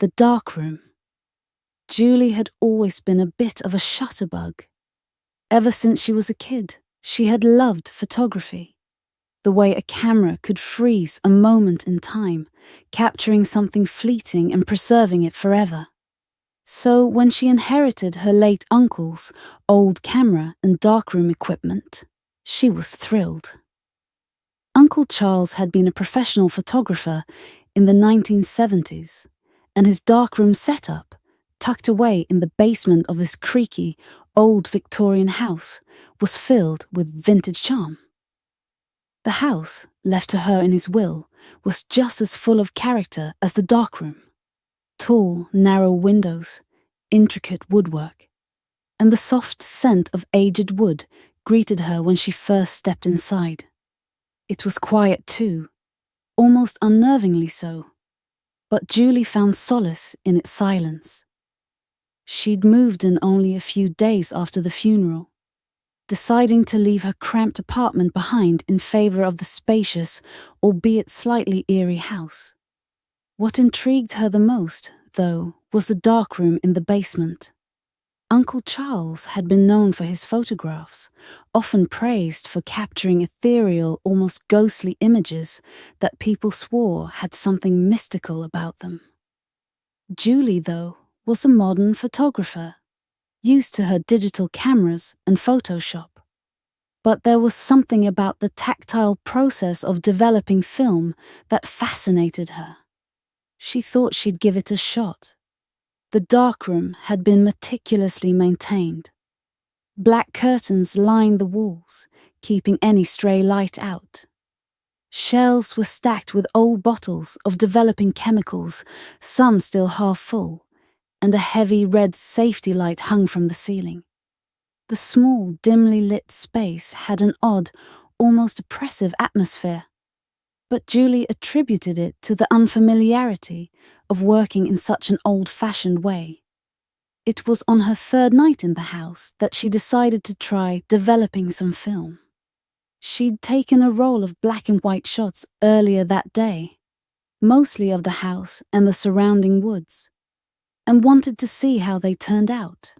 The darkroom. Julie had always been a bit of a shutterbug. Ever since she was a kid, she had loved photography. The way a camera could freeze a moment in time, capturing something fleeting and preserving it forever. So when she inherited her late uncle's old camera and darkroom equipment, she was thrilled. Uncle Charles had been a professional photographer in the 1970s, and his darkroom setup, tucked away in the basement of this creaky, old Victorian house, was filled with vintage charm. The house, left to her in his will, was just as full of character as the darkroom. Tall, narrow windows, intricate woodwork, and the soft scent of aged wood greeted her when she first stepped inside. It was quiet too, almost unnervingly so, but Julie found solace in its silence. She'd moved in only a few days after the funeral, deciding to leave her cramped apartment behind in favor of the spacious, albeit slightly eerie house. What intrigued her the most, though, was the darkroom in the basement. Uncle Charles had been known for his photographs, often praised for capturing ethereal, almost ghostly images that people swore had something mystical about them. Julie, though, was a modern photographer, used to her digital cameras and Photoshop. But there was something about the tactile process of developing film that fascinated her. She thought she'd give it a shot. The darkroom had been meticulously maintained. Black curtains lined the walls, keeping any stray light out. Shelves were stacked with old bottles of developing chemicals, some still half full, and a heavy red safety light hung from the ceiling. The small, dimly lit space had an odd, almost oppressive atmosphere, but Julie attributed it to the unfamiliarity of working in such an old-fashioned way. It was on her third night in the house that she decided to try developing some film. She'd taken a roll of black and white shots earlier that day, mostly of the house and the surrounding woods, and wanted to see how they turned out.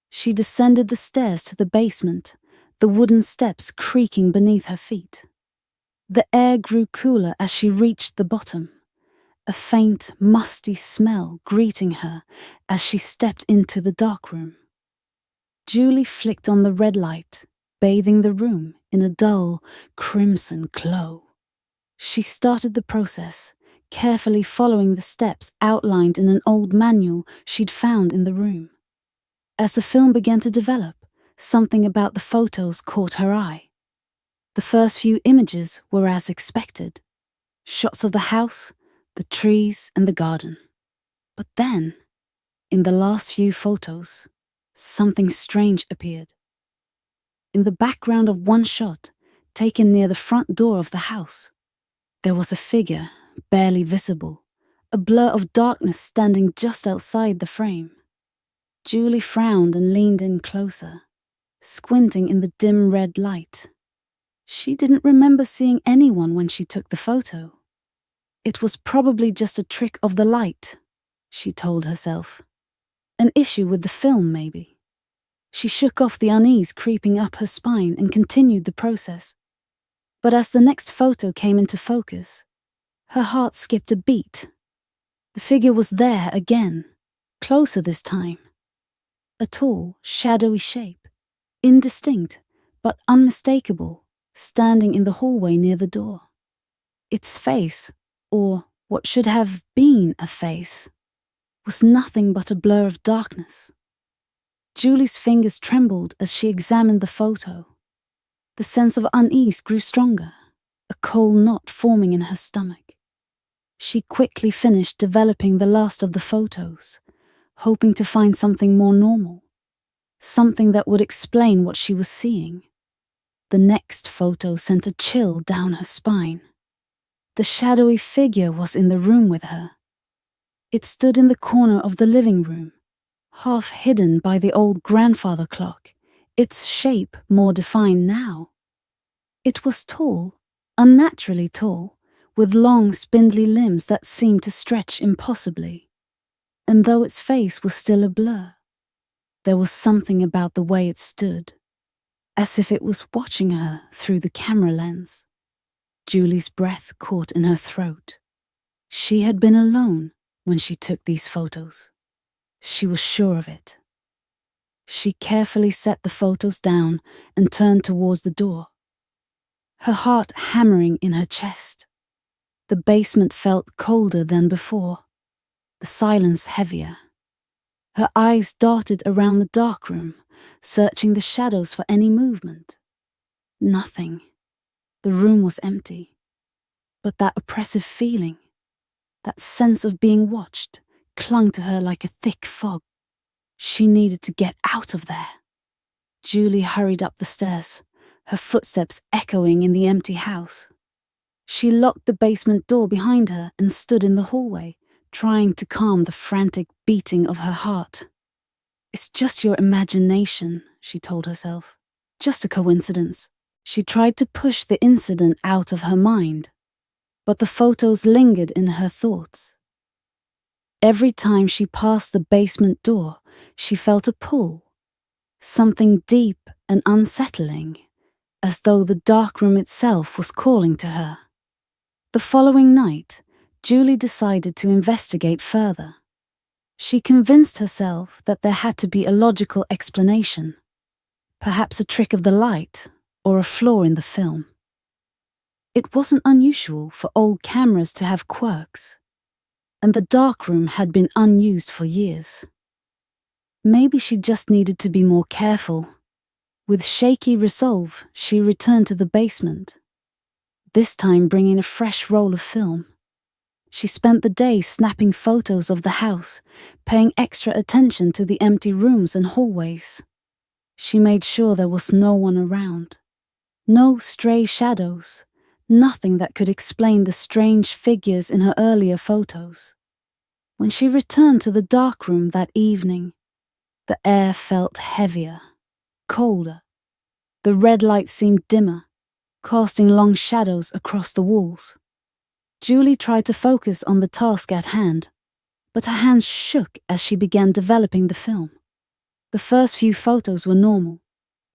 She descended the stairs to the basement, the wooden steps creaking beneath her feet. The air grew cooler as she reached the bottom, a faint, musty smell greeting her as she stepped into the darkroom. Julie flicked on the red light, bathing the room in a dull, crimson glow. She started the process, carefully following the steps outlined in an old manual she'd found in the room. As the film began to develop, something about the photos caught her eye. The first few images were as expected. Shots of the house, the trees, and the garden. But then, in the last few photos, something strange appeared. In the background of one shot, taken near the front door of the house, there was a figure, barely visible, a blur of darkness standing just outside the frame. Julie frowned and leaned in closer, squinting in the dim red light. She didn't remember seeing anyone when she took the photo. It was probably just a trick of the light, she told herself. An issue with the film, maybe. She shook off the unease creeping up her spine and continued the process. But as the next photo came into focus, her heart skipped a beat. The figure was there again, closer this time. A tall, shadowy shape, indistinct but unmistakable, standing in the hallway near the door. Its face, or what should have been a face, was nothing but a blur of darkness. Julie's fingers trembled as she examined the photo. The sense of unease grew stronger, a cold knot forming in her stomach. She quickly finished developing the last of the photos, hoping to find something more normal, something that would explain what she was seeing. The next photo sent a chill down her spine. The shadowy figure was in the room with her. It stood in the corner of the living room, half hidden by the old grandfather clock, its shape more defined now. It was tall, unnaturally tall, with long spindly limbs that seemed to stretch impossibly. and though its face was still a blur, there was something about the way it stood, as if it was watching her through the camera lens. Julie's breath caught in her throat. She had been alone when she took these photos. She was sure of it. She carefully set the photos down and turned towards the door, her heart hammering in her chest. The basement felt colder than before, the silence heavier. Her eyes darted around the dark room, searching the shadows for any movement. Nothing. The room was empty. But that oppressive feeling, that sense of being watched, clung to her like a thick fog. She needed to get out of there. Julie hurried up the stairs, her footsteps echoing in the empty house. She locked the basement door behind her and stood in the hallway, trying to calm the frantic beating of her heart. It's just your imagination, she told herself. Just a coincidence. She tried to push the incident out of her mind, but the photos lingered in her thoughts. Every time she passed the basement door, she felt a pull, something deep and unsettling, as though the darkroom itself was calling to her. The following night, Julie decided to investigate further. She convinced herself that there had to be a logical explanation, perhaps a trick of the light or a flaw in the film. It wasn't unusual for old cameras to have quirks, and the darkroom had been unused for years. Maybe she just needed to be more careful. With shaky resolve, she returned to the basement, this time bringing a fresh roll of film. She spent the day snapping photos of the house, paying extra attention to the empty rooms and hallways. She made sure there was no one around. No stray shadows, nothing that could explain the strange figures in her earlier photos. When she returned to the darkroom that evening, the air felt heavier, colder. The red light seemed dimmer, casting long shadows across the walls. Julie tried to focus on the task at hand, but her hands shook as she began developing the film. The first few photos were normal,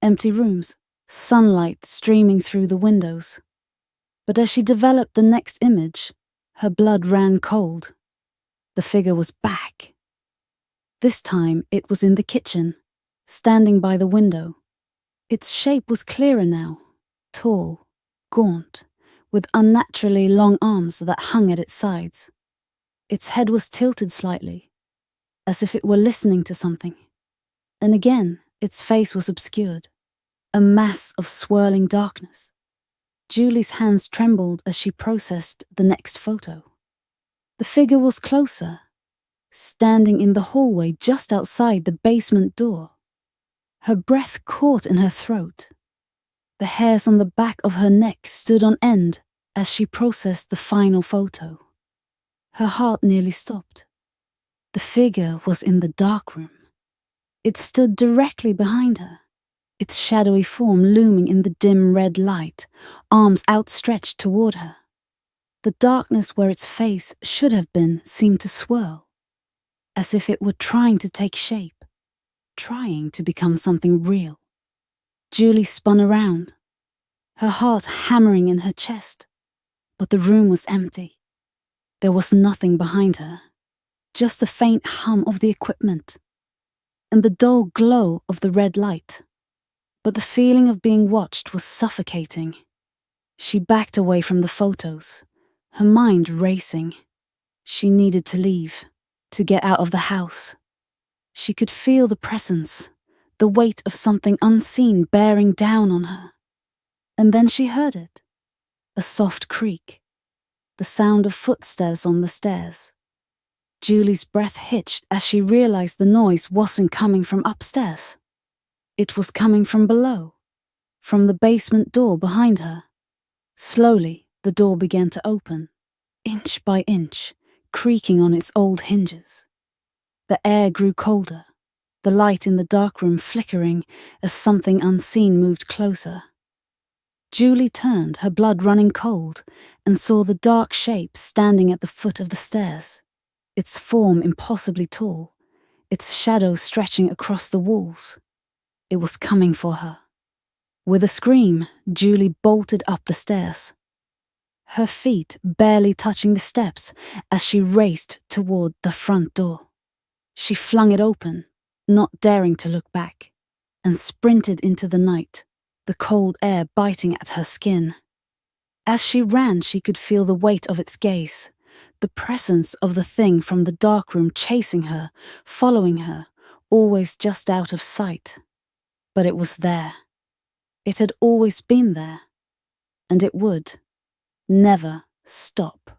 empty rooms, sunlight streaming through the windows. But as she developed the next image, her blood ran cold. The figure was back. This time it was in the kitchen, standing by the window. Its shape was clearer now, tall, gaunt, with unnaturally long arms that hung at its sides. Its head was tilted slightly, as if it were listening to something. And again, its face was obscured, a mass of swirling darkness. Julie's hands trembled as she processed the next photo. The figure was closer, standing in the hallway just outside the basement door. Her breath caught in her throat. The hairs on the back of her neck stood on end as she processed the final photo. Her heart nearly stopped. The figure was in the darkroom. It stood directly behind her, its shadowy form looming in the dim red light, arms outstretched toward her. The darkness where its face should have been seemed to swirl, as if it were trying to take shape, trying to become something real. Julie spun around, her heart hammering in her chest, but the room was empty. There was nothing behind her, just the faint hum of the equipment, and the dull glow of the red light. But the feeling of being watched was suffocating. She backed away from the photos, her mind racing. She needed to leave, to get out of the house. She could feel the presence, the weight of something unseen bearing down on her. And then she heard it, a soft creak, the sound of footsteps on the stairs. Julie's breath hitched as she realized the noise wasn't coming from upstairs. It was coming from below, from the basement door behind her. Slowly, the door began to open, inch by inch, creaking on its old hinges. The air grew colder, the light in the darkroom flickering as something unseen moved closer. Julie turned, her blood running cold, and saw the dark shape standing at the foot of the stairs. its form impossibly tall, its shadow stretching across the walls. It was coming for her. With a scream, Julie bolted up the stairs, her feet barely touching the steps as she raced toward the front door. She flung it open, not daring to look back, and sprinted into the night, the cold air biting at her skin. As she ran, she could feel the weight of its gaze, the presence of the thing from the dark room chasing her, following her, always just out of sight. But it was there. It had always been there. And it would never stop.